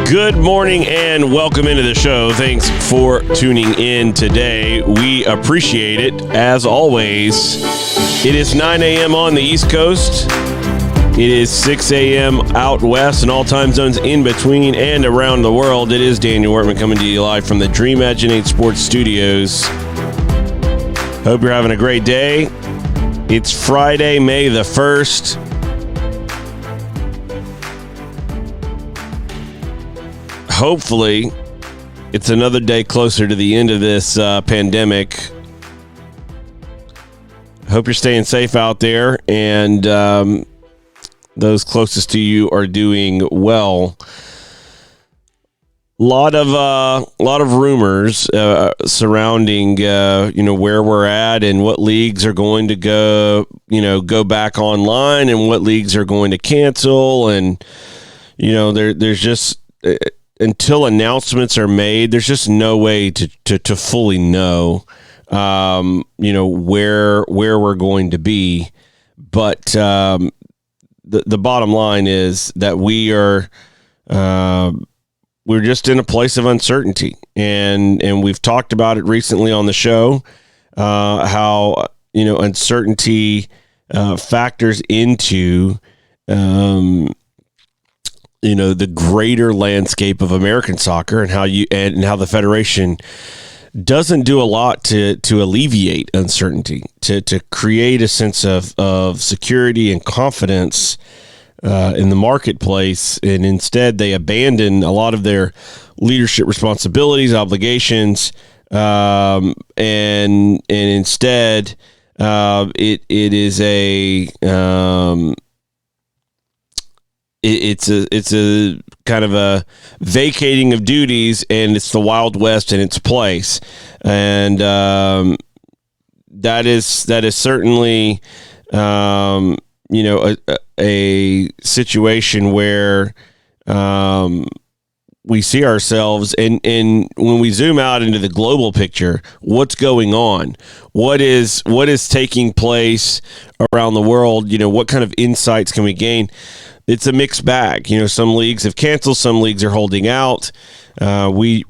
Good morning and welcome into the show. Thanks for tuning in today. We appreciate it. As always, it is 9 a.m. on the East Coast. It is 6 a.m. out west and all time zones in between and around the world. It is Daniel Workman coming to you live from the Dreamadginate Sports Studios. Hope you're having a great day. It's Friday, May the 1st. Hopefully, it's another day closer to the end of this pandemic. Hope you're staying safe out there, and those closest to you are doing well. Lot of rumors surrounding where we're at and what leagues are going to go back online and what leagues are going to cancel, and there's just until announcements are made, there's just no way to fully know, where we're going to be. But the bottom line is that we're just in a place of uncertainty, and we've talked about it recently on the show, how uncertainty factors into the greater landscape of American soccer, and how the Federation doesn't do a lot to alleviate uncertainty, to create a sense of security and confidence in the marketplace, and instead they abandon a lot of their leadership responsibilities, obligations, and instead it is a it's a kind of a vacating of duties, and it's the Wild West in its place, and that is certainly a situation where we see ourselves, and when we zoom out into the global picture, what's going on, what is taking place around the world, what kind of insights can we gain? It's a mixed bag. Some leagues have canceled, some leagues are holding out. We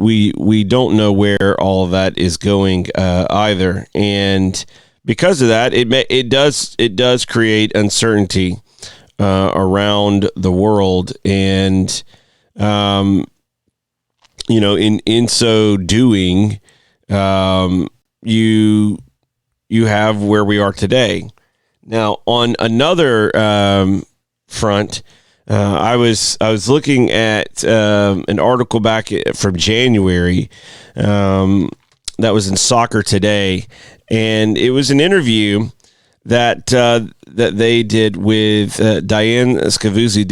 don't know where all of that is going either, and because of that, it does create uncertainty around the world, and in so doing, you have where we are today. Now, on another front, I was looking at an article back from January that was in Soccer Today, and it was an interview that they did with Diane Scavuzzo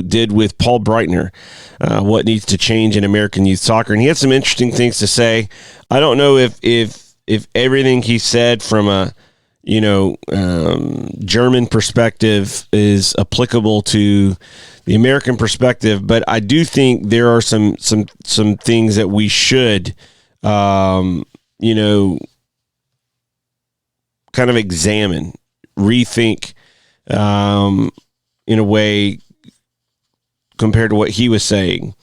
did with Paul Breitner, what needs to change in American youth soccer, and he had some interesting things to say. I don't know if everything he said from a German perspective is applicable to the American perspective, but I do think there are some things that we should, kind of examine, rethink, in a way compared to what he was saying.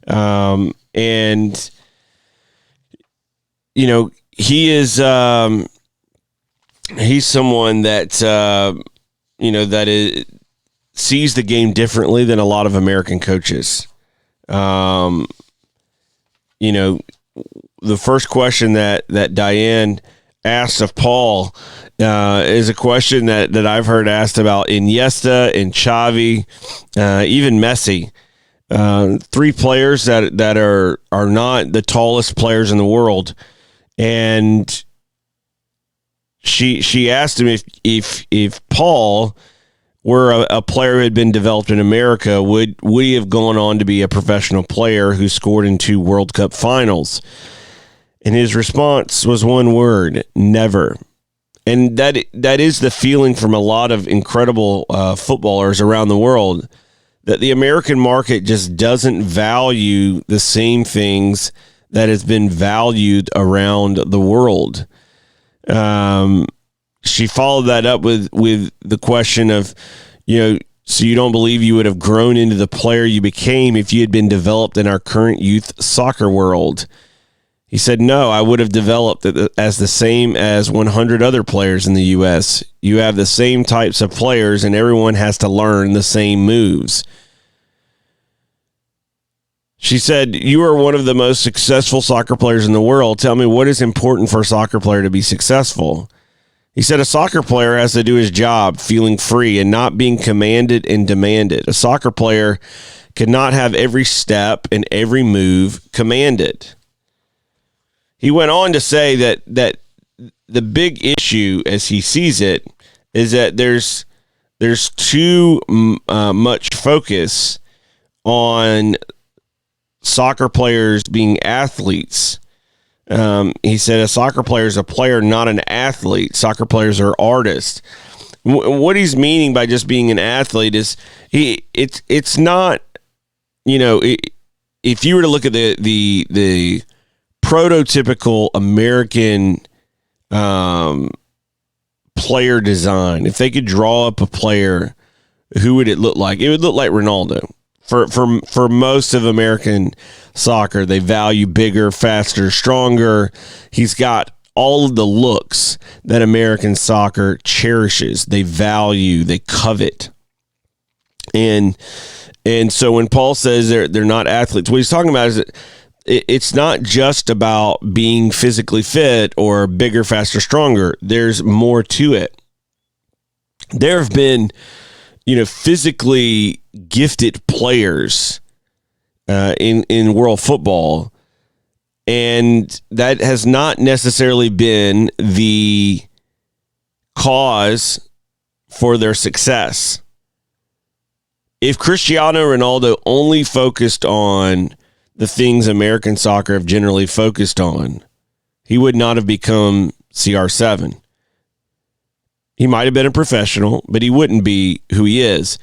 And he is, he's someone that sees the game differently than a lot of American coaches. The first question that Diane asked of Paul is a question that I've heard asked about Iniesta and Xavi, even Messi. Three players that are not the tallest players in the world, and she asked him if Paul were a player who had been developed in America, would he have gone on to be a professional player who scored in 2 World Cup finals? And his response was one word: never. And that is the feeling from a lot of incredible footballers around the world, that the American market just doesn't value the same things that has been valued around the world. She followed that up with the question of, So you don't believe you would have grown into the player you became if you had been developed in our current youth soccer world? He said, no, I would have developed as the same as 100 other players in the U.S. You have the same types of players, and everyone has to learn the same moves. She said, you are one of the most successful soccer players in the world. Tell me, what is important for a soccer player to be successful? He said, a soccer player has to do his job feeling free and not being commanded and demanded. A soccer player cannot have every step and every move commanded. He went on to say that the big issue, as he sees it, is that there's too much focus on soccer players being athletes. He said a soccer player is a player, not an athlete. Soccer players are artists. What he's meaning by just being an athlete is it's not, if you were to look at the prototypical American player design, if they could draw up a player, who would it look like? It would look like Ronaldo. For most of American soccer, they value bigger, faster, stronger. He's got all of the looks that American soccer cherishes. They value, they covet. And so when Paul says they're not athletes, what he's talking about is that it's not just about being physically fit or bigger, faster, stronger. There's more to it. There have been, physically gifted players in world football, and that has not necessarily been the cause for their success. If Cristiano Ronaldo only focused on the things American soccer have generally focused on, he would not have become CR7. He might have been a professional, but he wouldn't be who he is.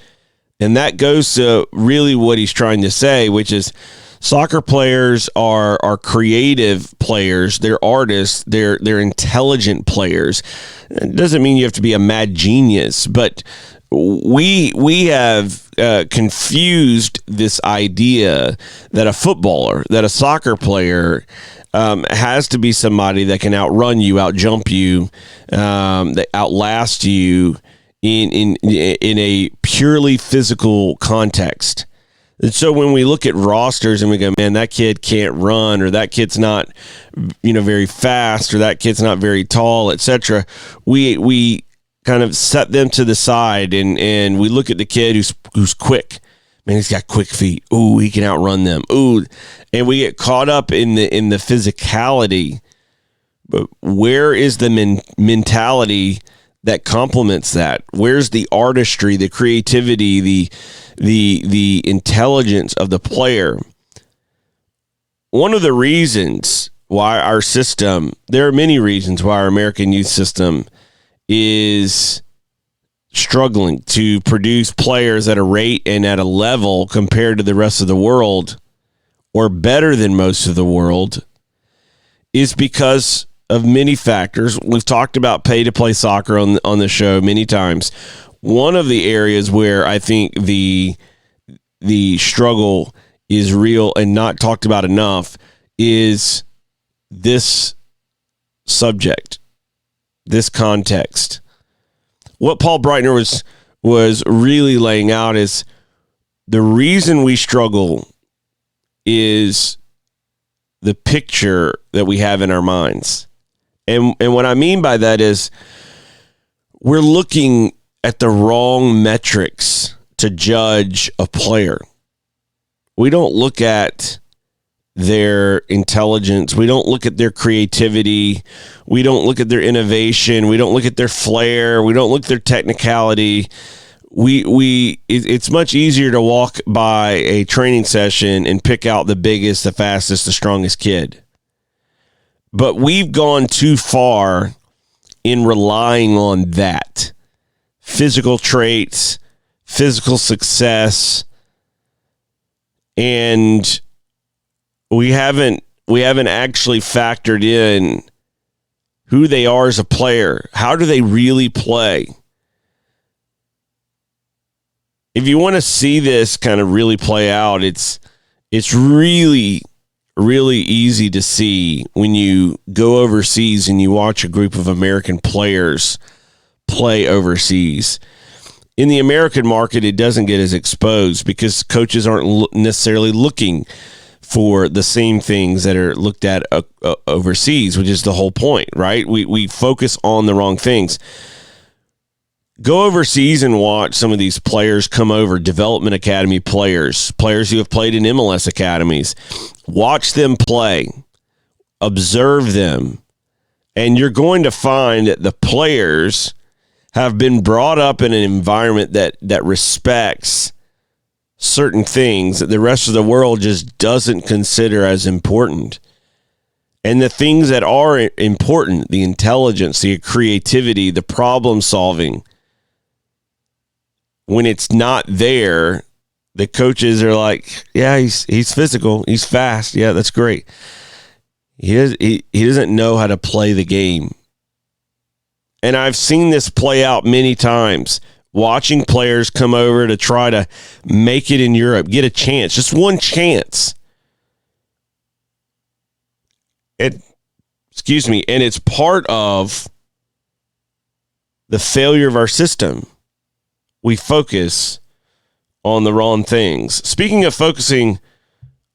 And that goes to really what he's trying to say, which is soccer players are creative players. They're artists. They're intelligent players. It doesn't mean you have to be a mad genius, but we have confused this idea that a footballer, that a soccer player has to be somebody that can outrun you, outjump you, that outlast you in a purely physical context. And so when we look at rosters and we go, man, that kid can't run, or that kid's not, very fast, or that kid's not very tall, etc., we kind of set them to the side and we look at the kid who's quick. Man, he's got quick feet. Ooh, he can outrun them. Ooh, and we get caught up in the physicality. But where is the mentality that complements that? Where's the artistry, the creativity, the intelligence of the player? One of the reasons why our system, there are many reasons why our American youth system is struggling to produce players at a rate and at a level compared to the rest of the world, or better than most of the world, is because of many factors. We've talked about pay-to-play soccer on the show many times. One of the areas where I think the struggle is real and not talked about enough is this subject, this context. What Paul Breitner was really laying out is the reason we struggle is the picture that we have in our minds. And what I mean by that is we're looking at the wrong metrics to judge a player. We don't look at their intelligence. We don't look at their creativity. We don't look at their innovation. We don't look at their flair. We don't look at their technicality. It's much easier to walk by a training session and pick out the biggest, the fastest, the strongest kid. But we've gone too far in relying on that. Physical traits, physical success, and we haven't actually factored in who they are as a player. How do they really play? if you want to see this kind of really play out, it's really, really easy to see when you go overseas and you watch a group of American players play overseas. In the American market, it doesn't get as exposed because coaches aren't necessarily looking for the same things that are looked at overseas, which is the whole point, right? We focus on the wrong things. Go overseas and watch some of these players come over, development academy players who have played in MLS academies. Watch them play, observe them, and you're going to find that the players have been brought up in an environment that respects certain things that the rest of the world just doesn't consider as important. And the things that are important, the intelligence, the creativity, the problem solving, when it's not there, the coaches are like, yeah, he's physical, he's fast, yeah, that's great. He doesn't know how to play the game. And I've seen this play out many times, watching players come over to try to make it in Europe, get a chance, just one chance. And it's part of the failure of our system. We focus on the wrong things. Speaking of focusing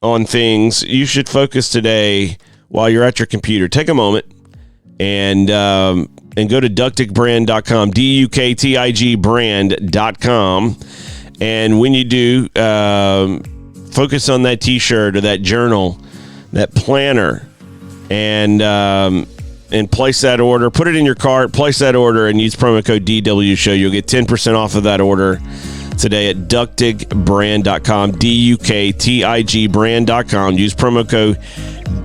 on things, you should focus today while you're at your computer. Take a moment and go to ductigbrand.com, DUKTIG brand.com. And when you do, focus on that t-shirt or that journal, that planner, and place that order. Put it in your cart, place that order, and use promo code DWShow. You'll get 10% off of that order today at ductigbrand.com, DUKTIG brand.com. Use promo code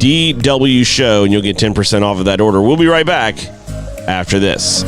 DWShow, and you'll get 10% off of that order. We'll be right back after this.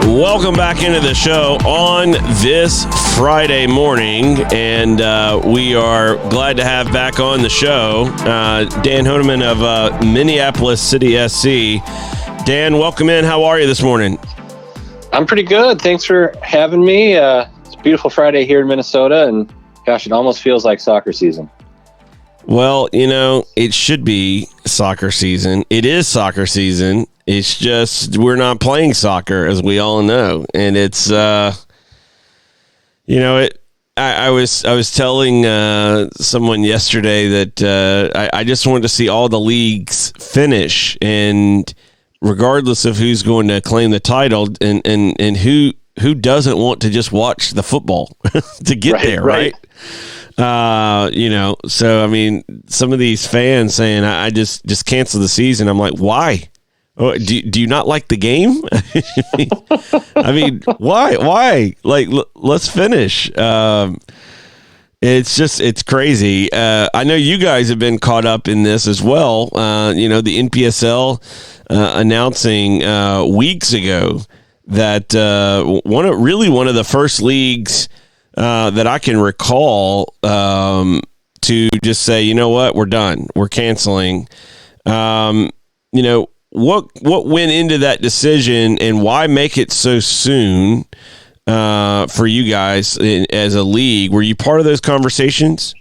Welcome back into the show on this Friday morning, and we are glad to have back on the show Dan Honeman of Minneapolis City SC. Dan, welcome in. How are you this morning? I'm pretty good. Thanks for having me. It's a beautiful Friday here in Minnesota, and gosh, it almost feels like soccer season. Well, it should be soccer season. It is soccer season. It's just we're not playing soccer, as we all know, and it's I was telling someone yesterday that I just wanted to see all the leagues finish, and regardless of who's going to claim the title, and who doesn't want to just watch the football to get there, right? So I mean, some of these fans saying I just cancel the season. I'm like, why? Oh, do you not like the game? I mean, why? Like, let's finish. It's crazy. I know you guys have been caught up in this as well. The NPSL announcing weeks ago that one of the first leagues that I can recall to just say, you know what, we're done, we're canceling. What went into that decision, and why make it so soon for you guys as a league? Were you part of those conversations?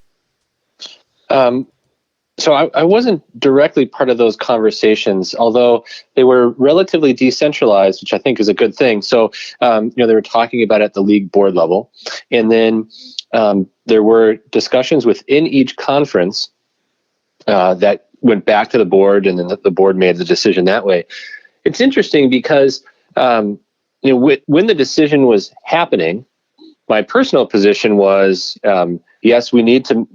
So I wasn't directly part of those conversations, although they were relatively decentralized, which I think is a good thing. So, they were talking about it at the league board level. And then there were discussions within each conference that went back to the board, and then the board made the decision that way. It's interesting because, when the decision was happening, my personal position was, yes, we need to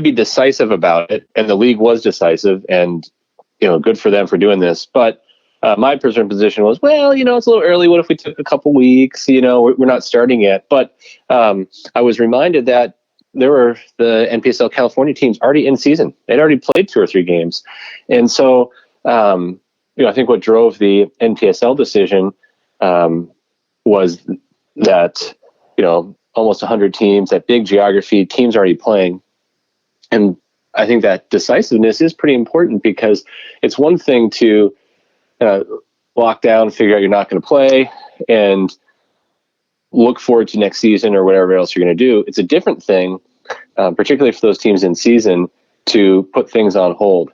be decisive about it, and the league was decisive, and good for them for doing this. But my personal position was, well, it's a little early. What if we took a couple weeks? We're not starting yet. But I was reminded that there were the NPSL California teams already in season. They'd already played 2 or 3 games, and so I think what drove the NPSL decision was that almost 100 teams, that big geography, teams already playing. And I think that decisiveness is pretty important, because it's one thing to lock down, figure out you're not going to play, and look forward to next season or whatever else you're going to do. It's a different thing, particularly for those teams in season, to put things on hold.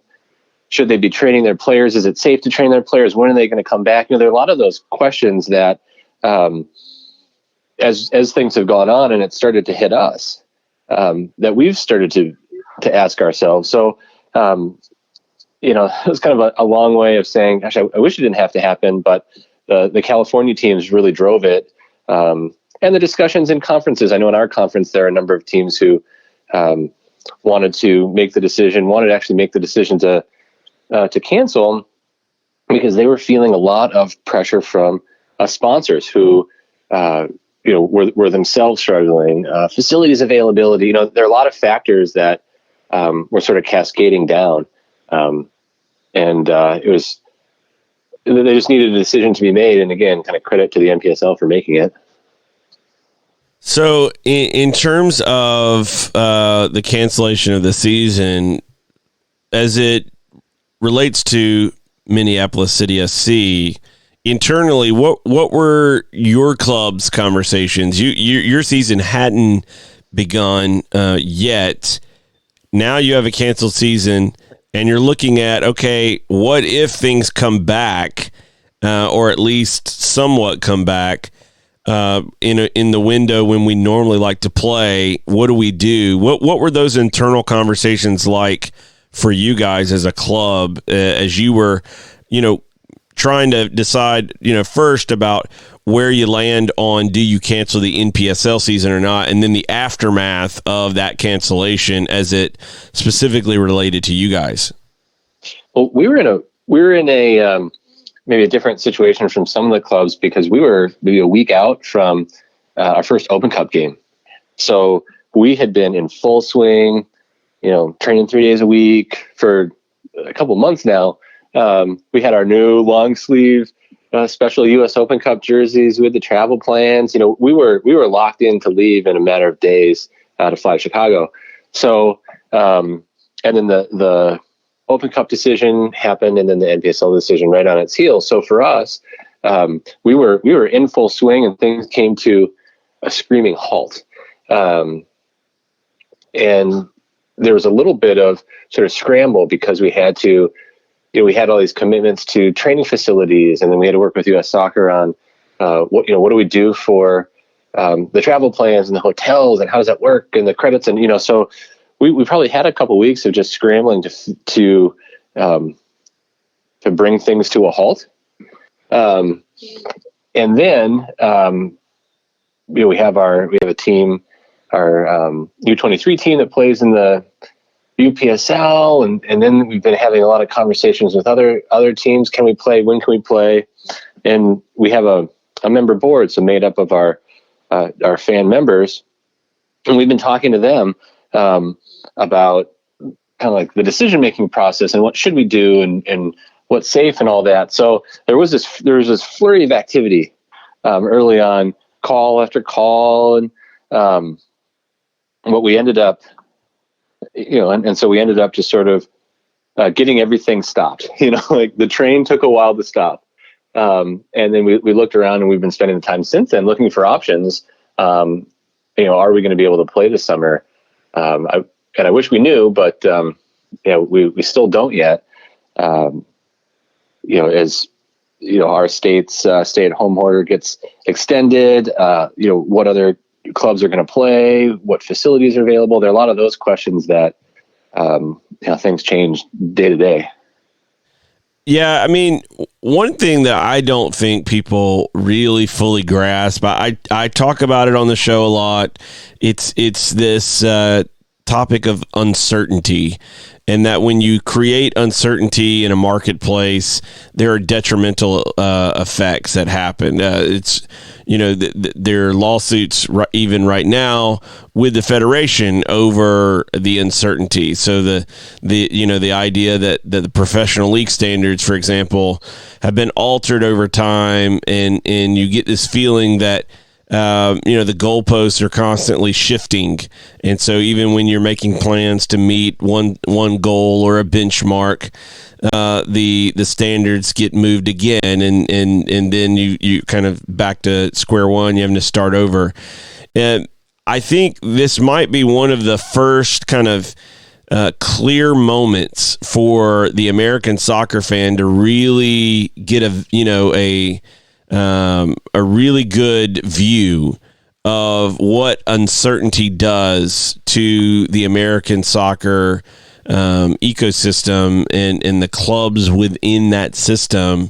Should they be training their players? Is it safe to train their players? When are they going to come back? There are a lot of those questions that as things have gone on and it started to hit us, that we've started to ask ourselves. So, it was kind of a long way of saying, gosh, I wish it didn't have to happen, but the California teams really drove it. And the discussions in conferences, I know in our conference, there are a number of teams who wanted to actually make the decision to cancel, because they were feeling a lot of pressure from sponsors who, were themselves struggling, facilities availability. There are a lot of factors that were sort of cascading down. And it was, they just needed a decision to be made. And again, kind of credit to the NPSL for making it. So in terms of the cancellation of the season, as it relates to Minneapolis City SC, internally, what were your club's conversations? Your season hadn't begun yet. Now you have a canceled season, and you're looking at, okay, what if things come back, or at least somewhat come back in the window when we normally like to play? What do we do? What were those internal conversations like for you guys as a club, as you were, trying to decide, first about where you land on, do you cancel the NPSL season or not, and then the aftermath of that cancellation as it specifically related to you guys? Well, we were in a maybe a different situation from some of the clubs, because we were maybe a week out from our first Open Cup game. So we had been in full swing, training 3 days a week for a couple months now. We had our new long sleeve special U.S. Open Cup jerseys. We had the travel plans. We were locked in to leave in a matter of days to fly to Chicago. So, and then the Open Cup decision happened, and then the NPSL decision right on its heels. So for us, we were in full swing, and things came to a screaming halt. And there was a little bit of sort of scramble because we had to, we had all these commitments to training facilities, and then we had to work with U.S. Soccer on what do we do for the travel plans and the hotels, and how does that work, and the credits, and so we probably had a couple weeks of just scrambling to bring things to a halt, and then we have a team, our U23 team that plays in the UPSL, and then we've been having a lot of conversations with other teams. Can we play? When can we play? And we have a member board, so made up of our fan members, and we've been talking to them about kind of like the decision making process and what should we do and what's safe and all that. So there was this flurry of activity early on, call after call, and what we ended up, and so we ended up just sort of getting everything stopped. Like the train took a while to stop. And then we looked around, and we've been spending the time since then looking for options. Are we going to be able to play this summer? I wish we knew, but we still don't yet. As our state's stay-at-home order gets extended, what other clubs are going to play, what facilities are available. There are a lot of those questions that things change day to day. Yeah, I mean, one thing that I don't think people really fully grasp, I talk about it on the show a lot. It's this topic of uncertainty, and that when you create uncertainty in a marketplace, there are detrimental effects that happen. There are lawsuits even right now with the federation over the uncertainty. So the idea that the professional league standards, for example, have been altered over time, and you get this feeling that the goalposts are constantly shifting. And so even when you're making plans to meet one goal or a benchmark, the standards get moved again, and then you kind of back to square one. You having to start over. And I think this might be one of the first kind of clear moments for the American soccer fan to really get a really good view of what uncertainty does to the American soccer ecosystem and the clubs within that system.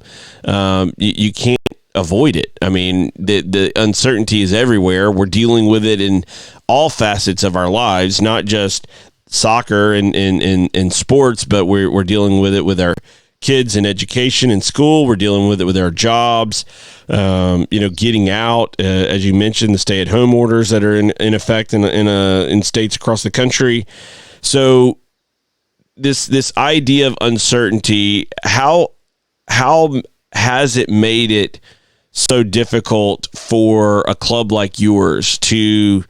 You can't avoid it. I mean, the uncertainty is everywhere. We're dealing with it in all facets of our lives, not just soccer and sports, but we're dealing with it with our kids in education and school. We're dealing with it with our jobs, getting out, as you mentioned, the stay-at-home orders that are in effect in states across the country. So this idea of uncertainty, how has it made it so difficult for a club like yours to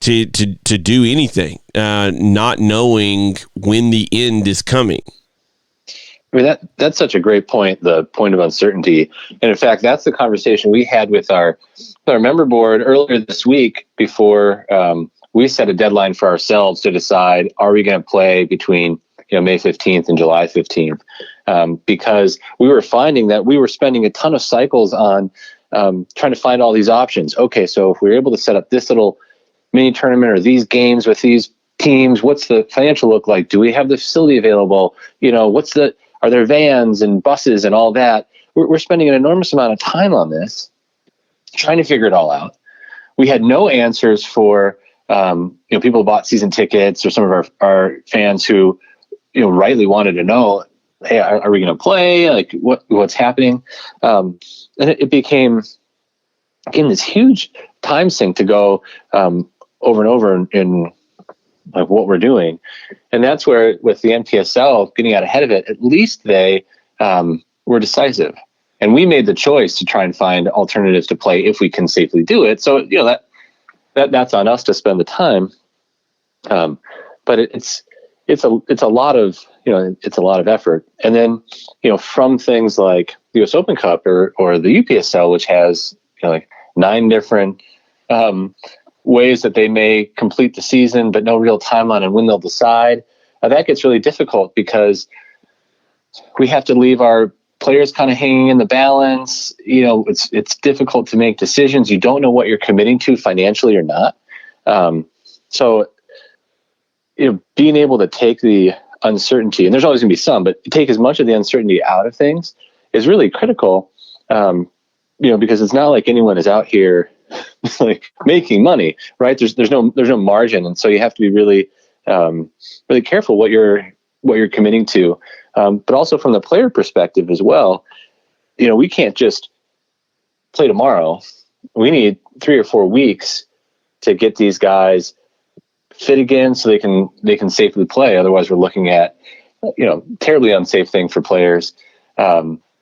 do anything, not knowing when the end is coming? I mean, that's such a great point, the point of uncertainty. And in fact, that's the conversation we had with our member board earlier this week before we set a deadline for ourselves to decide, are we going to play between May 15th and July 15th? Because we were finding that we were spending a ton of cycles on trying to find all these options. Okay, so if we were able to set up this little mini tournament or these games with these teams, what's the financial look like? Do we have the facility available? Are there vans and buses and all that? We're spending an enormous amount of time on this, trying to figure it all out. We had no answers for people who bought season tickets, or some of our fans who rightly wanted to know, hey, are we going to play? Like what's happening? And it became this huge time sink to go over and over in like what we're doing. And that's where, with the NPSL getting out ahead of it, at least they were decisive. And we made the choice to try and find alternatives to play if we can safely do it. So, that's on us to spend the time. But it's a lot of it's a lot of effort. And then, from things like the US Open Cup or the UPSL, which has, like 9 different ways that they may complete the season, but no real timeline on when they'll decide. That gets really difficult because we have to leave our players kind of hanging in the balance. It's difficult to make decisions. You don't know what you're committing to financially or not. So, being able to take the uncertainty, and there's always going to be some, but take as much of the uncertainty out of things is really critical. Because it's not like anyone is out here like making money, right? There's no margin, and so you have to be really really careful what you're committing to. But also from the player perspective as well, we can't just play tomorrow. We need 3 or 4 weeks to get these guys fit again so they can safely play. Otherwise, we're looking at terribly unsafe thing for players.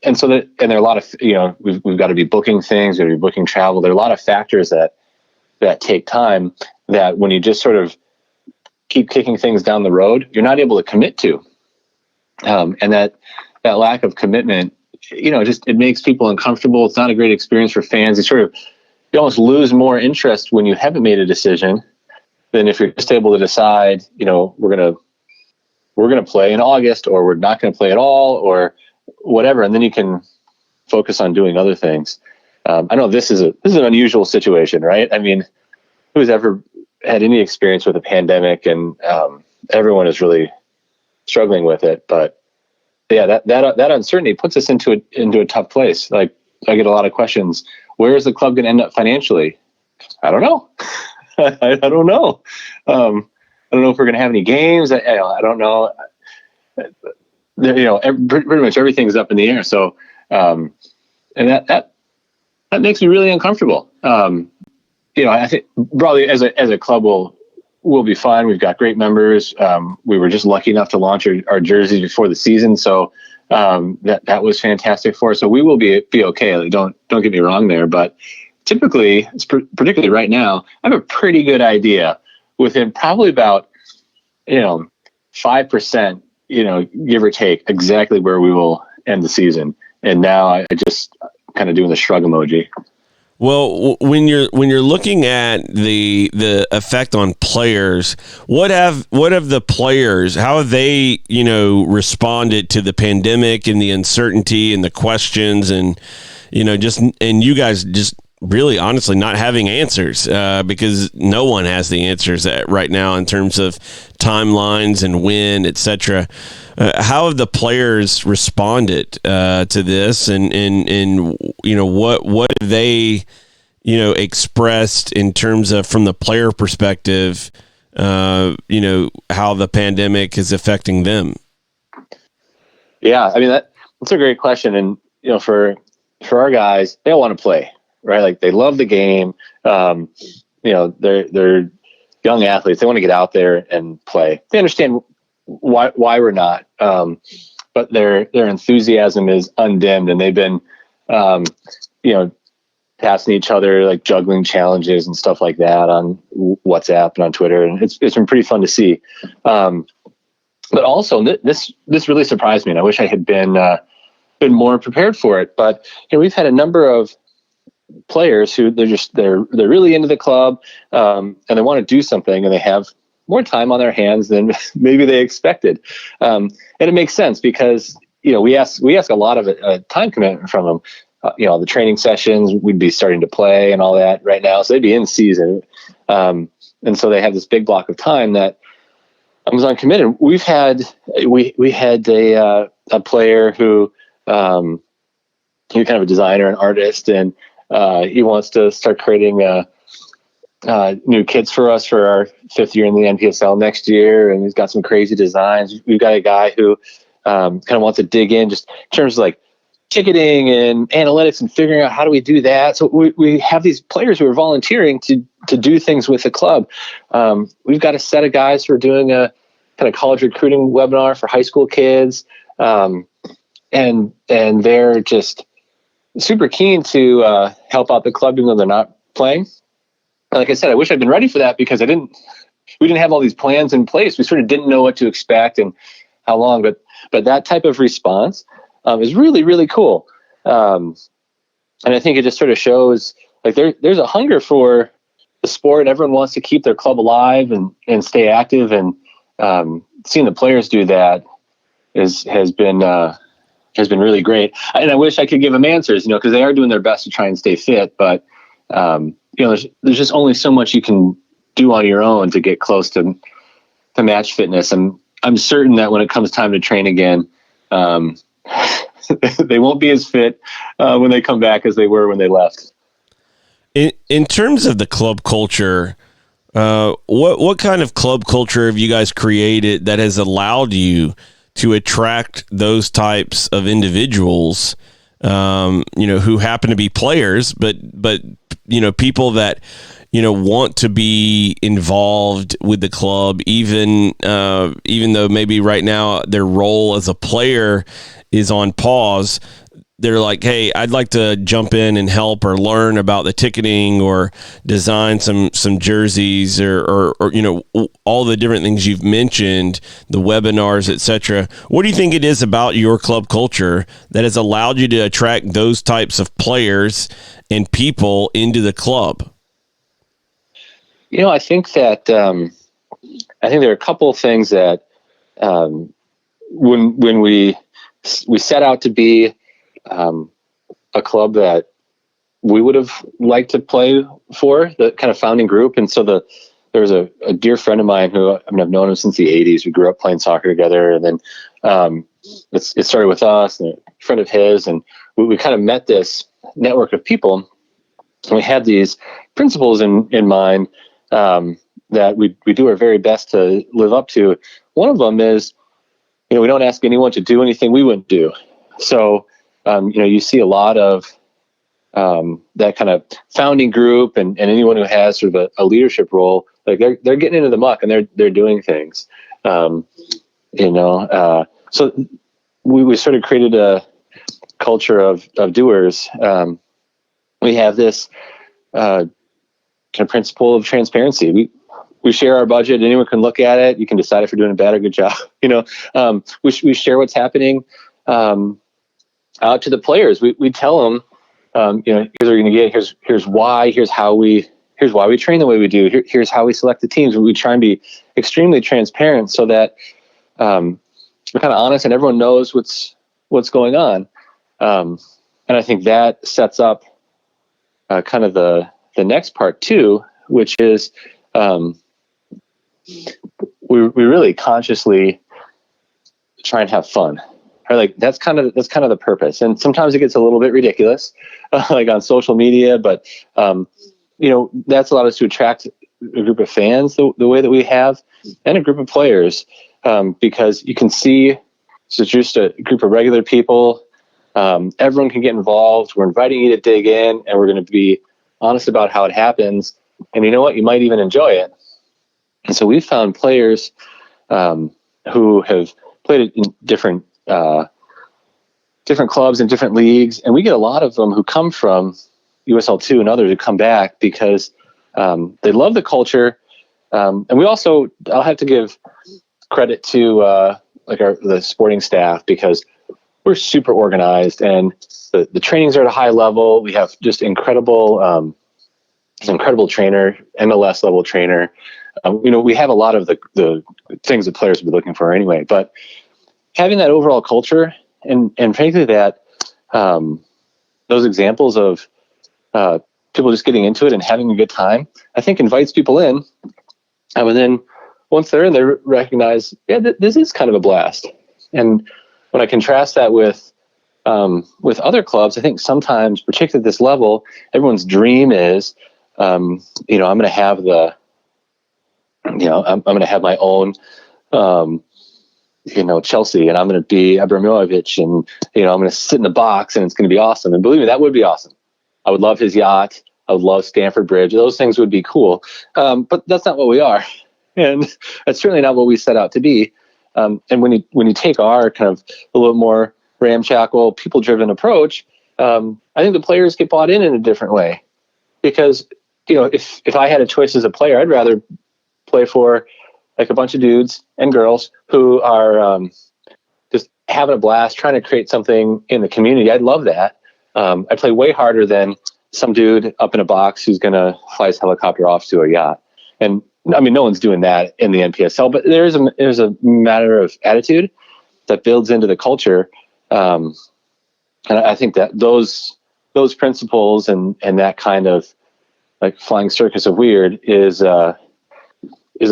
And so there are a lot of we've got to be booking things, we've got to be booking travel. There are a lot of factors that take time that when you just sort of keep kicking things down the road, you're not able to commit to. And that lack of commitment, it makes people uncomfortable. It's not a great experience for fans. You almost lose more interest when you haven't made a decision than if you're just able to decide, we're gonna play in August, or we're not gonna play at all, or whatever, and then you can focus on doing other things. I know this is an unusual situation, right? I mean, who's ever had any experience with a pandemic, and everyone is really struggling with it. But yeah, that uncertainty puts us into a tough place. Like, I get a lot of questions. Where is the club going to end up financially? I don't know. I don't know. I don't know if we're going to have any games. I don't know. Pretty much everything's up in the air. So, and that makes me really uncomfortable. I think probably as a club we'll be fine. We've got great members. We were just lucky enough to launch our jerseys before the season, so that was fantastic for us. So we will be okay. Like, don't get me wrong there, but typically, particularly right now, I have a pretty good idea within probably about 5%, give or take, exactly where we will end the season. And now I just kind of doing the shrug emoji. Well, when you're looking at the effect on players, what have the players, how have they responded to the pandemic and the uncertainty and the questions, and and you guys just really honestly not having answers, because no one has the answers right now in terms of timelines and when, etc. How have the players responded to this, and what have they expressed in terms of, from the player perspective, how the pandemic is affecting them? Yeah, I mean that's a great question, and for our guys, they all want to play. Right, like they love the game. They're young athletes. They want to get out there and play. They understand why we're not, but their enthusiasm is undimmed, and they've been, passing each other like juggling challenges and stuff like that on WhatsApp and on Twitter, and it's been pretty fun to see. But also, this really surprised me, and I wish I had been more prepared for it. But we've had a number of players who they're really into the club, and they want to do something, and they have more time on their hands than maybe they expected, and it makes sense because we ask a lot of time commitment from them. The training sessions, we'd be starting to play and all that right now, so they'd be in season, and so they have this big block of time that was uncommitted. We had a player who he's kind of a designer and artist, and he wants to start creating new kits for us for our 5th year in the NPSL next year, and he's got some crazy designs. We've got a guy who kind of wants to dig in just in terms of like ticketing and analytics and figuring out how do we do that. So we have these players who are volunteering to do things with the club. We've got a set of guys who are doing a kind of college recruiting webinar for high school kids, and they're just super keen to help out the club even though they're not playing. And like I said, I wish I'd been ready for that because we didn't have all these plans in place. We sort of didn't know what to expect. And how long, but that type of response is really, really cool. And I think it just sort of shows like there's a hunger for the sport. Everyone wants to keep their club alive and stay active. And seeing the players do that has been really great. And I wish I could give them answers, because they are doing their best to try and stay fit. But there's just only so much you can do on your own to get close to match fitness. And I'm certain that when it comes time to train again, they won't be as fit when they come back as they were when they left. In terms of the club culture, what kind of club culture have you guys created that has allowed you to attract those types of individuals, who happen to be players, but people that, want to be involved with the club, even though maybe right now their role as a player is on pause. They're like, hey, I'd like to jump in and help or learn about the ticketing or design some jerseys or all the different things you've mentioned, the webinars, etc. What do you think it is about your club culture that has allowed you to attract those types of players and people into the club? I think that I think there are a couple of things that when we set out to be a club that we would have liked to play for, the kind of founding group. And so there was a dear friend of mine who, I've known him since the 80s. We grew up playing soccer together. And then it started with us and a friend of his. And we kind of met this network of people. And we had these principles in mind that we do our very best to live up to. One of them is, we don't ask anyone to do anything we wouldn't do. So, you see a lot of that kind of founding group and anyone who has sort of a leadership role, like they're getting into the muck and they're doing things. So we sort of created a culture of doers. We have this kind of principle of transparency. We share our budget. Anyone can look at it. You can decide if you're doing a bad or good job. We share what's happening out to the players. We tell them, here's what you're going to get. Here's why. Here's why we train the way we do. Here's how we select the teams. We try and be extremely transparent so that we're kind of honest and everyone knows what's going on. And I think that sets up kind of the next part too, which is we really consciously try and have fun. Or like that's kind of the purpose. And sometimes it gets a little bit ridiculous, like on social media, but that's allowed us to attract a group of fans the way that we have, and a group of players, because you can see it's just a group of regular people. Everyone can get involved. We're inviting you to dig in, and we're going to be honest about how it happens. And you know what? You might even enjoy it. And so we've found players who have played in different clubs and different leagues, and we get a lot of them who come from USL2 and others who come back because they love the culture. And we also, I'll have to give credit to the sporting staff, because we're super organized and the trainings are at a high level. We have just incredible trainer, MLS level trainer. We have a lot of the things that players would be looking for anyway, but having that overall culture and frankly that those examples of people just getting into it and having a good time, I think invites people in. And then once they're in, they recognize, this is kind of a blast. And when I contrast that with other clubs, I think sometimes, particularly at this level, everyone's dream is, I'm going to have I'm going to have my own, Chelsea, and I'm going to be Abramovich, and, I'm going to sit in the box and it's going to be awesome. And believe me, that would be awesome. I would love his yacht. I would love Stamford Bridge. Those things would be cool. But that's not what we are. And that's certainly not what we set out to be. And when you take our kind of a little more ramshackle, people-driven approach, I think the players get bought in a different way. Because, if I had a choice as a player, I'd rather play for like a bunch of dudes and girls who are having a blast, trying to create something in the community. I'd love that. I play way harder than some dude up in a box who's going to fly his helicopter off to a yacht. And I mean, no one's doing that in the NPSL, but there's a matter of attitude that builds into the culture. And I think that those principles and that kind of like flying circus of weird is a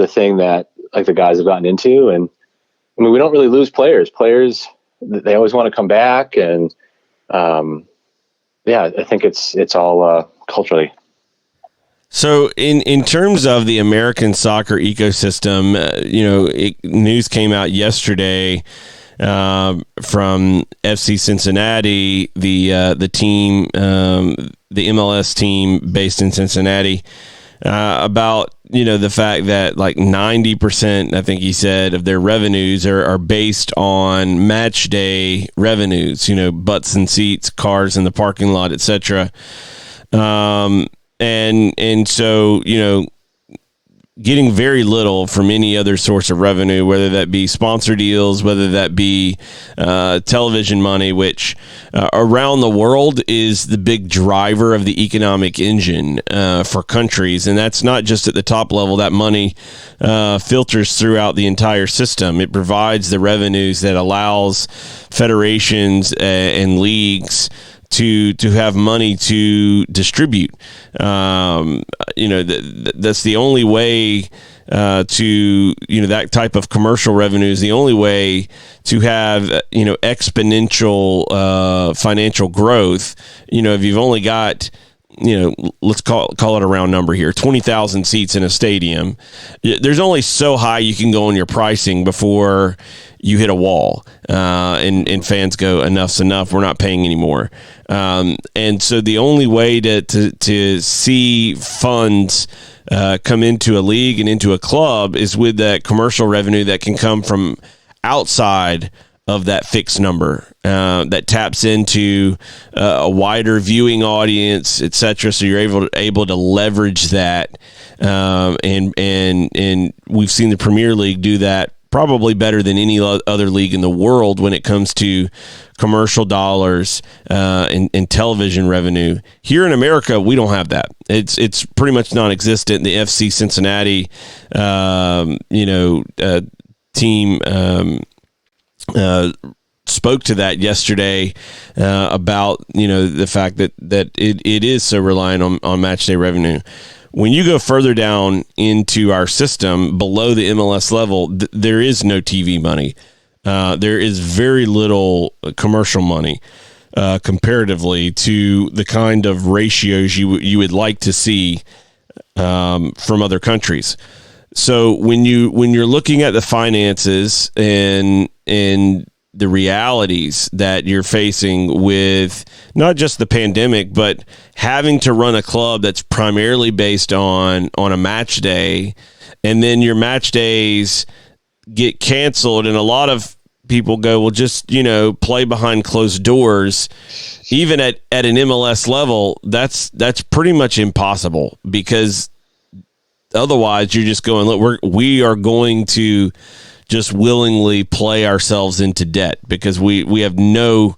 thing that like the guys have gotten into. And I mean, we don't really lose players. Players, they always want to come back. And yeah, I think it's all culturally. So in terms of the American soccer ecosystem, news came out yesterday from FC Cincinnati, the team, the MLS team based in Cincinnati, about the fact that like 90%, I think he said, of their revenues are based on match day revenues. Butts and seats, cars in the parking lot, etc. And so, getting very little from any other source of revenue, whether that be sponsor deals, whether that be television money, which around the world is the big driver of the economic engine for countries. And that's not just at the top level. That money filters throughout the entire system. It provides the revenues that allows federations and leagues to have money to distribute. That's the only way to, that type of commercial revenue is the only way to have, exponential financial growth. If you've only got, let's call it a round number here, 20,000 seats in a stadium, there's only so high you can go on your pricing before you hit a wall, and fans go, enough's enough, we're not paying anymore. And so the only way to see funds come into a league and into a club is with that commercial revenue that can come from outside of that fixed number, that taps into a wider viewing audience, et cetera. So you're able to leverage that. And we've seen the Premier League do that probably better than any other league in the world when it comes to commercial dollars and television revenue. Here in America, we don't have that. It's pretty much non-existent. The FC Cincinnati, team spoke to that yesterday about the fact that it is so reliant on match day revenue. When you go further down into our system below the MLS level, there is no TV money. There is very little commercial money comparatively to the kind of ratios you would like to see from other countries. So when you're looking at the finances and the realities that you're facing with not just the pandemic, but having to run a club that's primarily based on a match day, and then your match days get canceled, and a lot of people go, well, just, play behind closed doors. Even at an MLS level, that's pretty much impossible, because otherwise you're just going, look, we are going to just willingly play ourselves into debt, because we have no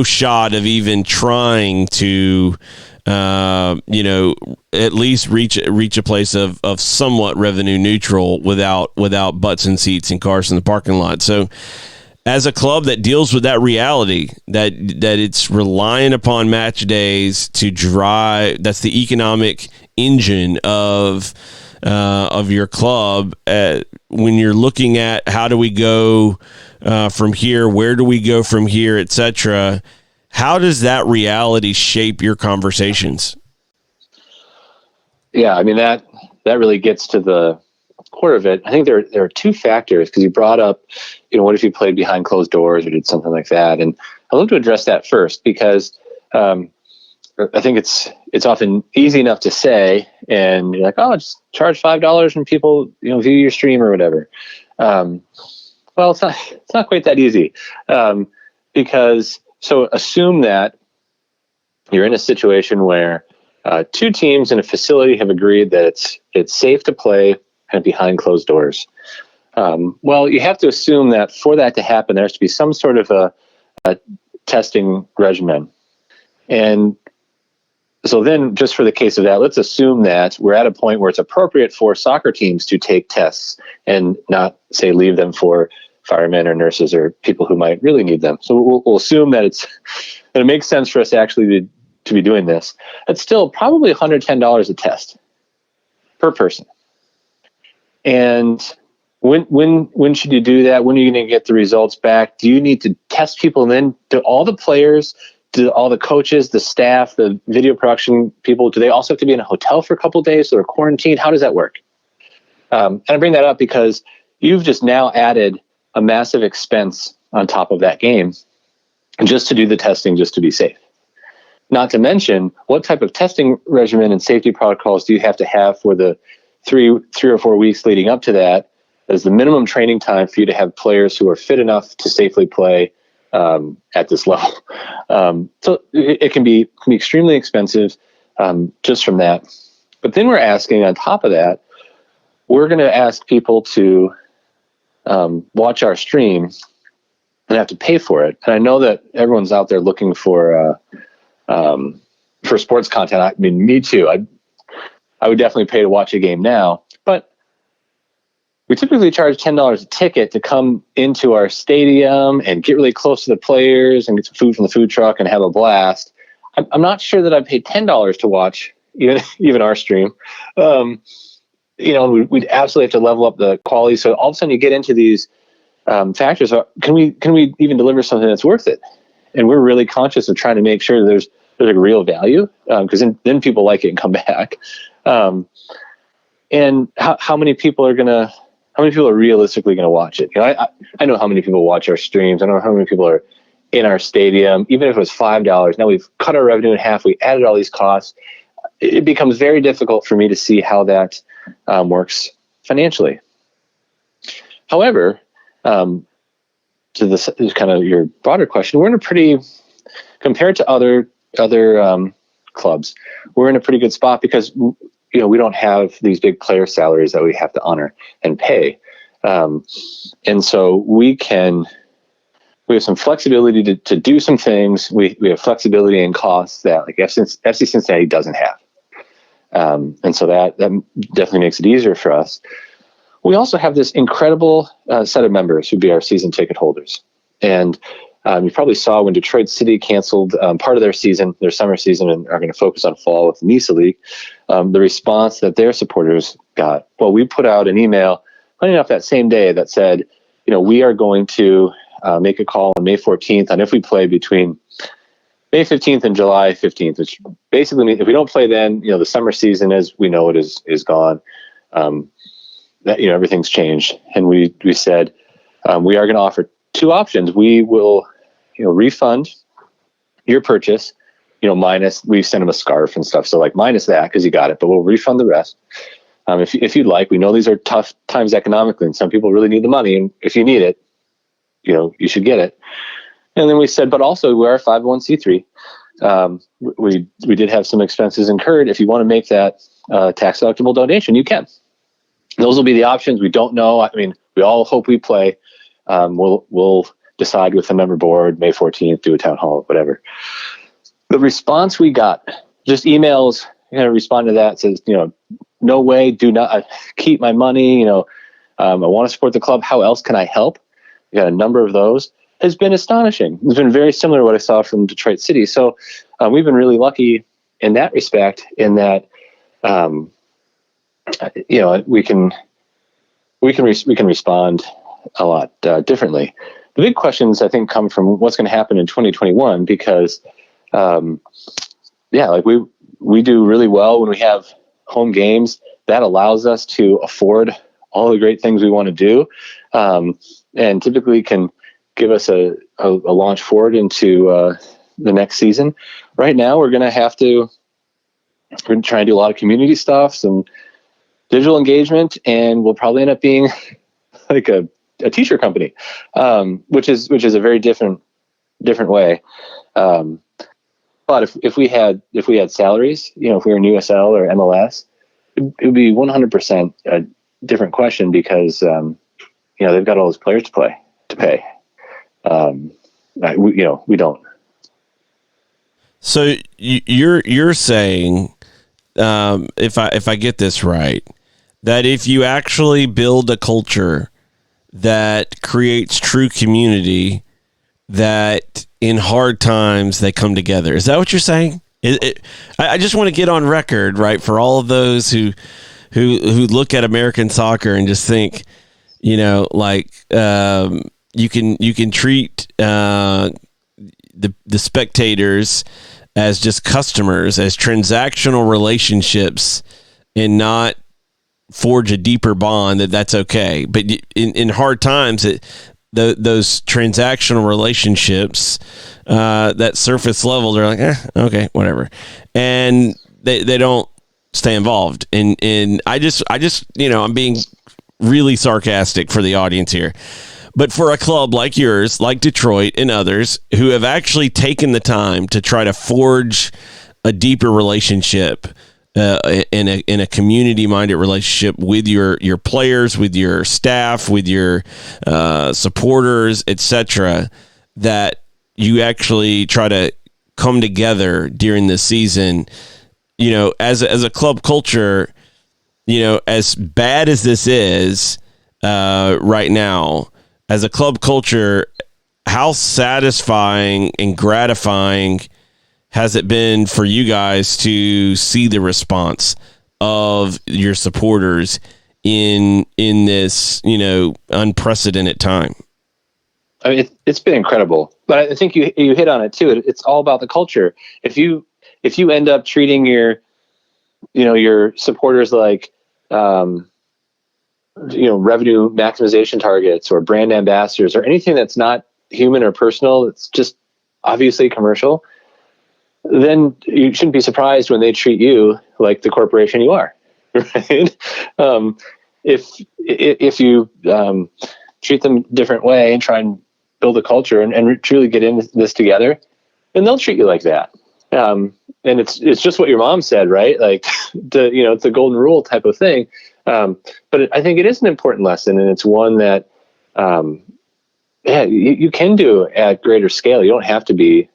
shot of even trying to at least reach a place of somewhat revenue neutral without butts and seats and cars in the parking lot. So as a club that deals with that reality, that it's reliant upon match days to drive, that's the economic engine of your club. When you're looking at how do we go from here, where do we go from here, etc., how does that reality shape your conversations? Yeah, I mean, that really gets to the core of it. I think there are two factors, because you brought up, what if you played behind closed doors or did something like that? And I'd love to address that first, because I think it's often easy enough to say, and you're like, oh, just charge $5 and people, view your stream or whatever. Well, it's not quite that easy, because so assume that you're in a situation where two teams in a facility have agreed that it's safe to play kind of behind closed doors. Well, you have to assume that for that to happen, there has to be some sort of a testing regimen. And so then, just for the case of that, let's assume that we're at a point where it's appropriate for soccer teams to take tests and not, say, leave them for firemen or nurses or people who might really need them. So we'll assume that it makes sense for us actually to be doing this. It's still probably $110 a test per person. And when should you do that? When are you going to get the results back? Do you need to test people? And then do all the players, do all the coaches, the staff, the video production people, do they also have to be in a hotel for a couple of days? So they're quarantined? How does that work? And I bring that up because you've just now added a massive expense on top of that game just to do the testing, just to be safe. Not to mention, what type of testing regimen and safety protocols do you have to have for the three or 4 weeks leading up to that as the minimum training time for you to have players who are fit enough to safely play at this level. So it can be extremely expensive just from that. But then we're asking on top of that, we're going to ask people to watch our stream and have to pay for it. And I know that everyone's out there looking for sports content. I mean, me too. I would definitely pay to watch a game now, but we typically charge $10 a ticket to come into our stadium and get really close to the players and get some food from the food truck and have a blast. I'm not sure that I'd pay $10 to watch even our stream. We'd absolutely have to level up the quality. So all of a sudden you get into these factors. Can we even deliver something that's worth it? And we're really conscious of trying to make sure that there's a real value, because then people like it and come back. And how many people are realistically going to watch it? I know how many people watch our streams. I know how many people are in our stadium. Even if it was $5, now we've cut our revenue in half. We added all these costs. It becomes very difficult for me to see how that works financially. However, to this is kind of your broader question, we're in a pretty, compared to other clubs, we're in a pretty good spot because we don't have these big player salaries that we have to honor and pay, and so we have some flexibility to do some things. We have flexibility in costs that like FC Cincinnati doesn't have, and so that definitely makes it easier for us. We also have this incredible set of members who'd be our season ticket holders. And you probably saw when Detroit City canceled part of their summer season, and are going to focus on fall with the NISA League, the response that their supporters got. Well, we put out an email, funny enough, that same day that said, we are going to make a call on May 14th on if we play between May 15th and July 15th, which basically means if we don't play then, the summer season as we know it is gone. That everything's changed, and we said we are going to offer two options. We will refund your purchase, minus, we send them a scarf and stuff, so like minus that because you got it, but we'll refund the rest if you'd like. We know these are tough times economically, and some people really need the money, and if you need it, you should get it. And then we said, but also we're a 501c3. We did have some expenses incurred. If you want to make that tax deductible donation, you can. Those will be the options. We don't know. I mean, we all hope we play. We'll decide with the member board May 14th, do a town hall, whatever. The response we got, just emails, respond to that, says, no way, do not keep my money. I want to support the club. How else can I help? We got a number of those. Has been astonishing. It's been very similar to what I saw from Detroit City. So we've been really lucky in that respect, in that we can respond a lot differently. The big questions I think come from what's going to happen in 2021, because we do really well when we have home games. That allows us to afford all the great things we want to do, and typically can give us a launch forward into the next season. Right now, we're going to try and do a lot of community stuff, some digital engagement, and we'll probably end up being like a t-shirt company, which is a very different way. But if we had salaries, if we were in USL or MLS, it would be 100% a different question, because they've got all those players to pay. We don't. So you're saying, if I get this right, that if you actually build a culture that creates true community, that in hard times they come together. Is that what you're saying? I just want to get on record, right, for all of those who look at American soccer and just think, like you can treat the spectators as just customers, as transactional relationships, and not forge a deeper bond. That's okay. But in hard times, those transactional relationships, that surface level, they're like, okay, whatever, and they don't stay involved. And I just I'm being really sarcastic for the audience here. But for a club like yours, like Detroit and others, who have actually taken the time to try to forge a deeper relationship, in a community-minded relationship with your players, with your staff, with your supporters, etc., that you actually try to come together during the season, as a club culture, as bad as this is right now, as a club culture, how satisfying and gratifying has it been for you guys to see the response of your supporters in this, unprecedented time? I mean, it's been incredible, but I think you hit on it too. It's all about the culture. If you end up treating your supporters like, revenue maximization targets or brand ambassadors or anything that's not human or personal, it's just obviously commercial, then you shouldn't be surprised when they treat you like the corporation you are, right? If you treat them a different way and try and build a culture and truly get into this together, then they'll treat you like that. And it's just what your mom said, right? Like, it's a golden rule type of thing. But I think it is an important lesson, and it's one that, you can do at greater scale. You don't have to be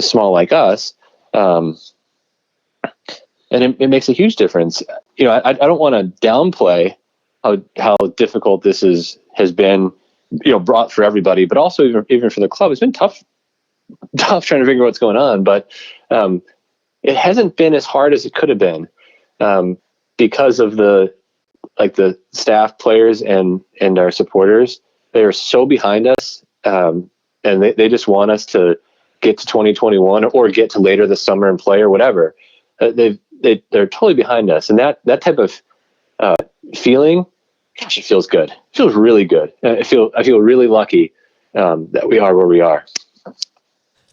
small like us. And it makes a huge difference. I don't want to downplay how difficult this has been, brought for everybody, but also even for the club. It's been tough trying to figure out what's going on, but it hasn't been as hard as it could have been, because of the staff, players, and our supporters. They are so behind us, and they just want us to get to 2021 or get to later this summer and play or whatever. They're totally behind us, and that type of feeling, gosh, it feels good. It feels really good. I feel really lucky that we are where we are.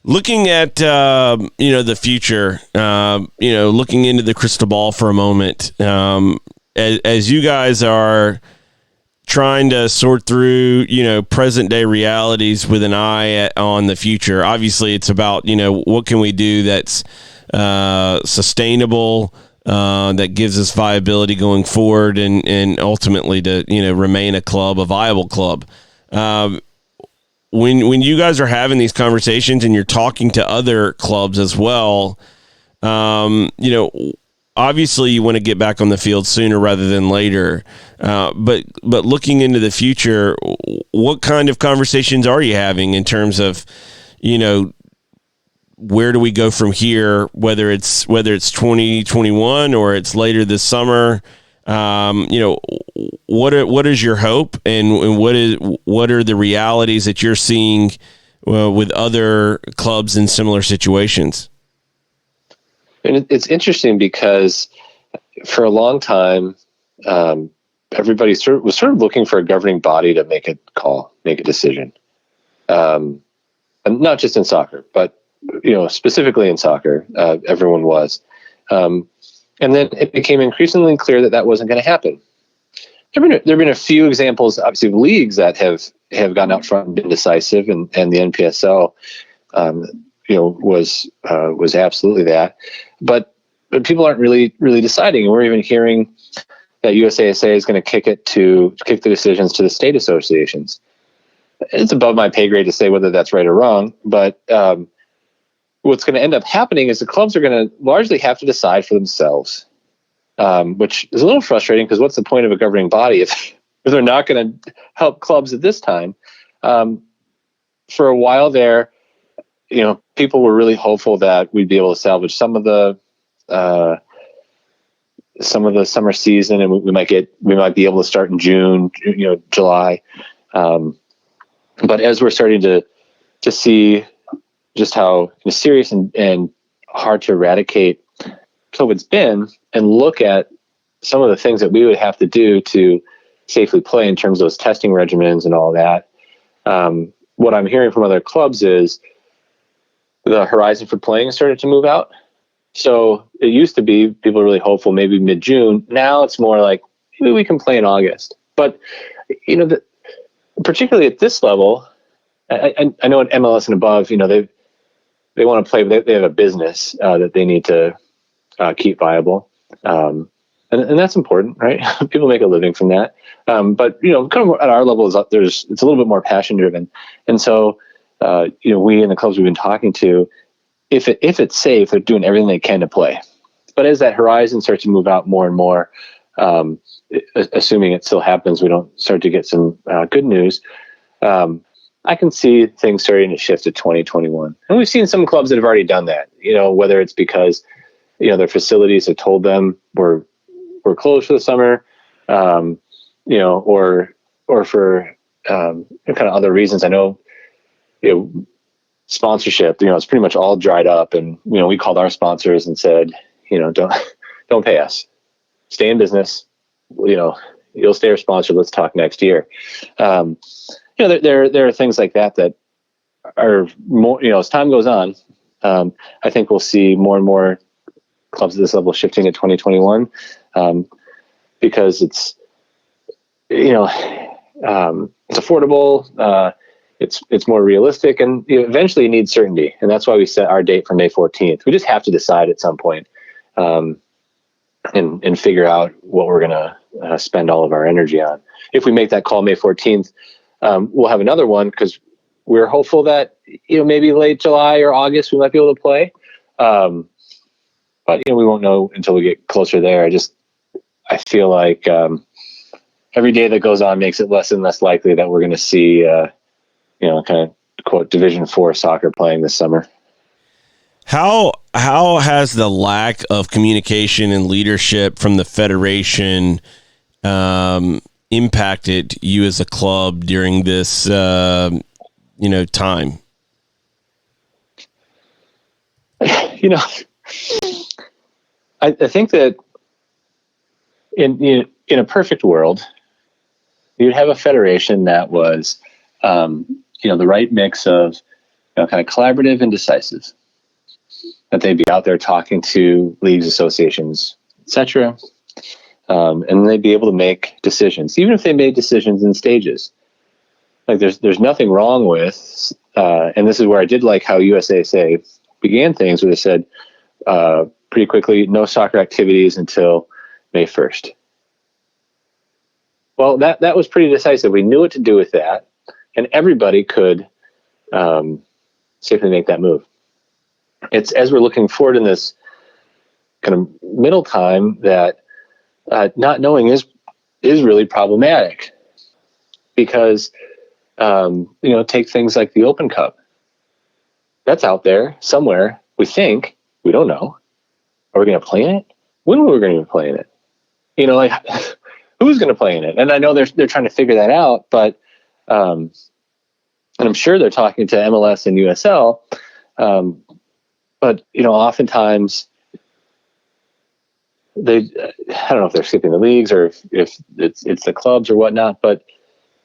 Looking at the future, looking into the crystal ball for a moment, as you guys are trying to sort through, present day realities with an eye on the future. Obviously, it's about, what can we do that's sustainable, that gives us viability going forward, and ultimately to, remain a viable club. When you guys are having these conversations and you're talking to other clubs as well, obviously you want to get back on the field sooner rather than later. But looking into the future, what kind of conversations are you having in terms of, where do we go from here? Whether it's 2021 or it's later this summer, what is your hope, and what are the realities that you're seeing with other clubs in similar situations? And it's interesting because for a long time, everybody was sort of looking for a governing body to make a call, make a decision. And not just in soccer, but, specifically in soccer, everyone was. And then it became increasingly clear that wasn't going to happen. There've been a few examples, obviously, of leagues that have gone out front and been decisive, and the NPSL, was absolutely that. But people aren't really deciding, and we're even hearing, that USASA is going to kick the decisions to the state associations. It's above my pay grade to say whether that's right or wrong, but what's going to end up happening is the clubs are going to largely have to decide for themselves, which is a little frustrating because what's the point of a governing body if they're not going to help clubs at this time? For a while there, people were really hopeful that we'd be able to salvage some of the summer season, and we might be able to start in June, July. But as we're starting to see just how serious and hard to eradicate COVID's been, and look at some of the things that we would have to do to safely play in terms of those testing regimens and all that. What I'm hearing from other clubs is the horizon for playing has started to move out. So it used to be people were really hopeful, maybe mid-June. Now it's more like maybe we can play in August. But particularly at this level, I know at MLS and above, they want to play, but they have a business that they need to keep viable, and that's important, right? People make a living from that. But kind of at our level it's a little bit more passion driven, and so we and the clubs we've been talking to, if it's safe, they're doing everything they can to play. But as that horizon starts to move out more and more, assuming it still happens, we don't start to get some good news. I can see things starting to shift to 2021, and we've seen some clubs that have already done that. Whether it's because their facilities have told them we're closed for the summer, or for kind of other reasons. I know, sponsorship. It's pretty much all dried up, and we called our sponsors and said, don't pay us, stay in business. You'll stay our sponsor. Let's talk next year. There are things like that are more. As time goes on, I think we'll see more and more clubs at this level shifting to 2021, because it's affordable. It's more realistic, and eventually you need certainty, and that's why we set our date for May 14th. We just have to decide at some point, and figure out what we're going to spend all of our energy on. If we make that call May 14th, we'll have another one because we're hopeful that maybe late July or August we might be able to play. But we won't know until we get closer there. I feel like every day that goes on makes it less and less likely that we're going to see kind of quote Division IV soccer playing this summer. How has the lack of communication and leadership from the federation impacted you as a club during this time? I think that in a perfect world, you'd have a federation that was the right mix of kind of collaborative and decisive. That they'd be out there talking to leagues, associations, etc., and they'd be able to make decisions, even if they made decisions in stages. Like there's nothing wrong with, and this is where I did like how USASA began things, where they said pretty quickly, no soccer activities until May 1st. Well, that was pretty decisive. We knew what to do with that, and everybody could safely make that move. It's as we're looking forward in this kind of middle time that not knowing is really problematic, because take things like the Open Cup. That's out there somewhere. We think, we don't know. Are we going to play in it? When are we going to play in it? Who's going to play in it? And I know they're trying to figure that out, but and I'm sure they're talking to MLS and USL. But oftentimes I don't know if they're skipping the leagues or if it's the clubs or whatnot, but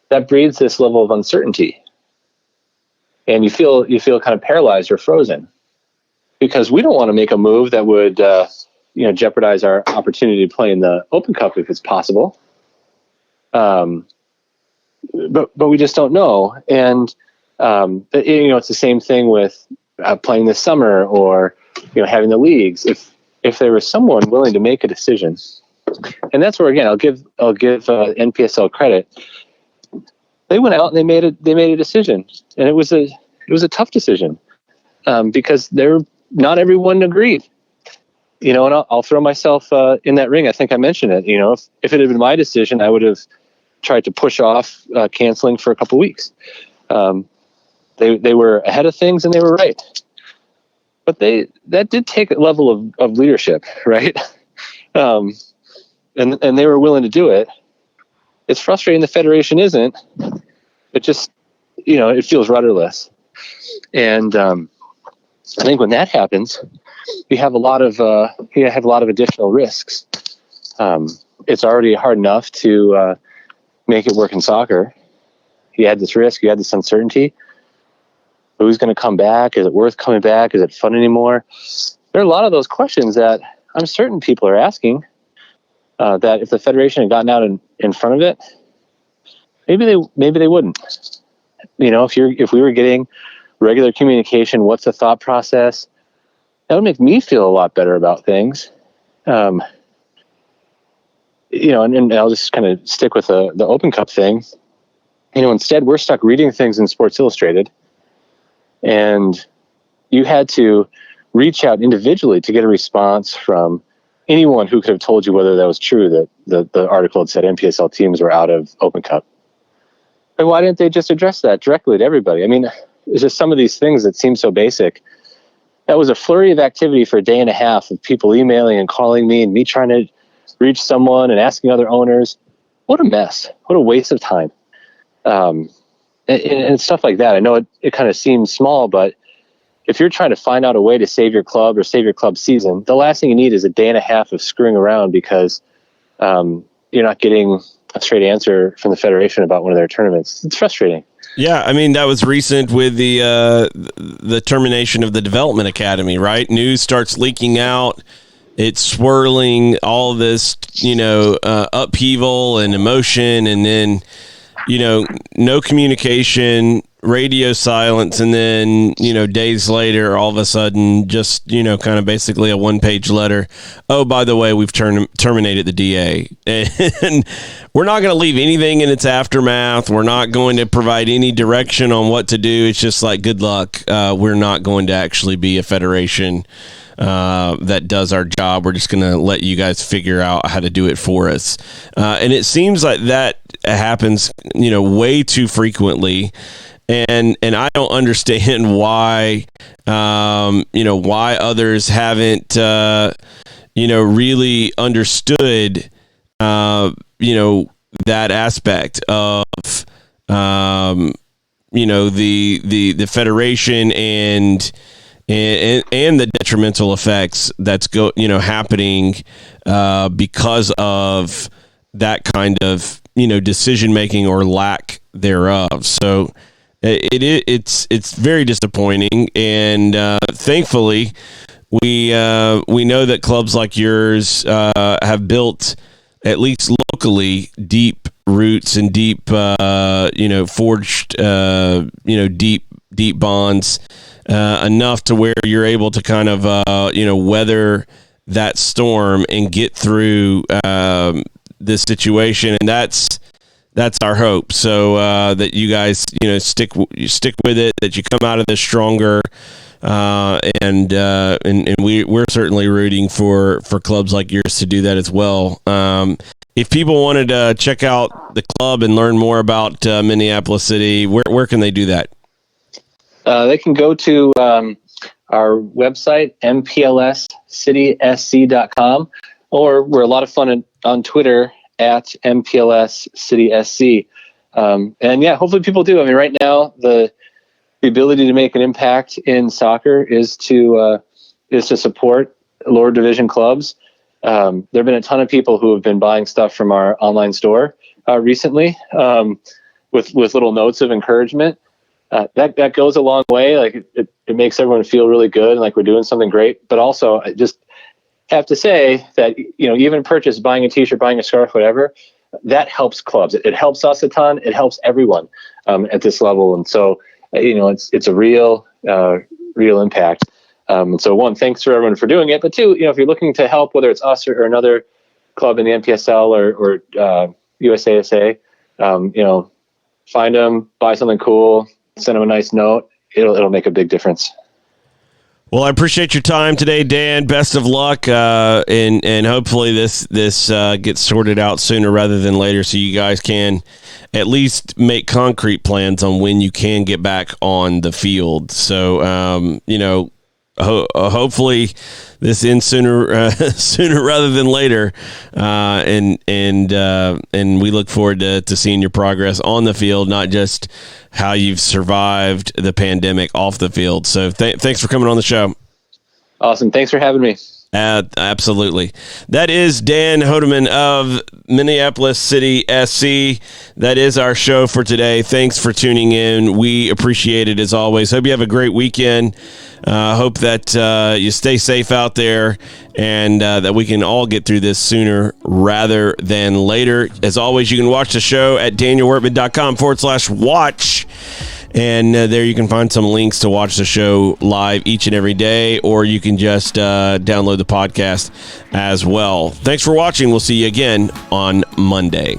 that breeds this level of uncertainty, and you feel kind of paralyzed or frozen, because we don't want to make a move that would jeopardize our opportunity to play in the Open Cup if it's possible. But we just don't know, and it's the same thing with playing this summer, or having the leagues. If there was someone willing to make a decision And that's where, again, I'll give NPSL credit. They went out and they made a decision, and it was a tough decision, because not everyone agreed. And I'll throw myself in that ring. I think I mentioned it. If it had been my decision, I would have tried to push off canceling for a couple weeks. They were ahead of things, and they were right. But that did take a level of leadership, right? And they were willing to do it. It's frustrating the federation isn't. It just, it feels rudderless. And I think when that happens, we have a lot of additional risks. It's already hard enough to make it work in soccer. You had this risk, you had this uncertainty. Who's going to come back? Is it worth coming back? Is it fun anymore? There are a lot of those questions that I'm certain people are asking, that if the federation had gotten out in front of it, maybe they wouldn't. If we were getting regular communication, what's the thought process? That would make me feel a lot better about things. And I'll just kind of stick with the Open Cup thing. Instead we're stuck reading things in Sports Illustrated, and you had to reach out individually to get a response from anyone who could have told you whether that was true, that the article had said NPSL teams were out of Open Cup. And why didn't they just address that directly to everybody? I mean, it's just some of these things that seem so basic. That was a flurry of activity for a day and a half of people emailing and calling me, and me trying to reach someone and asking other owners. What a mess. What a waste of time. And stuff like that. I know it kind of seems small, but if you're trying to find out a way to save your club or save your club season, the last thing you need is a day and a half of screwing around because you're not getting a straight answer from the federation about one of their tournaments. It's frustrating. Yeah, I mean, that was recent with the termination of the Development Academy, right? News starts leaking out. It's swirling all this, upheaval and emotion, and then, no communication, radio silence, and then, days later, all of a sudden, just, kind of basically a one-page letter. Oh, by the way, we've terminated the DA. And we're not going to leave anything in its aftermath. We're not going to provide any direction on what to do. It's just like, good luck. We're not going to actually be a federation that does our job. We're just going to let you guys figure out how to do it for us. And it seems like that happens, way too frequently. And I don't understand why, why others haven't, really understood, that aspect of, the federation and the detrimental effects that's happening because of that kind of decision making or lack thereof. So it's very disappointing, and thankfully we know that clubs like yours have built, at least locally, deep roots and deep forged deep bonds. Enough to where you're able to kind of, weather that storm and get through this situation. And that's our hope. So that you guys, stick with it, that you come out of this stronger. And we're certainly rooting for clubs like yours to do that as well. If people wanted to check out the club and learn more about Minneapolis City, where can they do that? They can go to our website, mplscitysc.com, or we're a lot of fun on Twitter at mplscitysc. And yeah, hopefully people do. I mean, right now, the ability to make an impact in soccer is to support lower division clubs. There have been a ton of people who have been buying stuff from our online store recently, with little notes of encouragement. That goes a long way. Like it makes everyone feel really good and like we're doing something great. But also, I just have to say that even buying a t-shirt, buying a scarf, whatever, that helps clubs. It helps us a ton. It helps everyone at this level. And so it's a real impact. And so one, thanks for everyone for doing it. But two, if you're looking to help, whether it's us or another club in the NPSL or USASA, find them, buy something cool, send them a nice note. It'll make a big difference. Well, I appreciate your time today, Dan. Best of luck, and hopefully this gets sorted out sooner rather than later, so you guys can at least make concrete plans on when you can get back on the field. So, hopefully this ends sooner rather than later, and we look forward to seeing your progress on the field, not just how you've survived the pandemic off the field. So thanks for coming on the show. Awesome. Thanks for having me. Absolutely. That is Dan Hodeman of Minneapolis City SC. That is our show for today. Thanks for tuning in. We appreciate it as always. Hope you have a great weekend. Hope that you stay safe out there, and that we can all get through this sooner rather than later. As always, you can watch the show at danielworkman.com/watch. And there you can find some links to watch the show live each and every day, or you can just download the podcast as well. Thanks for watching. We'll see you again on Monday.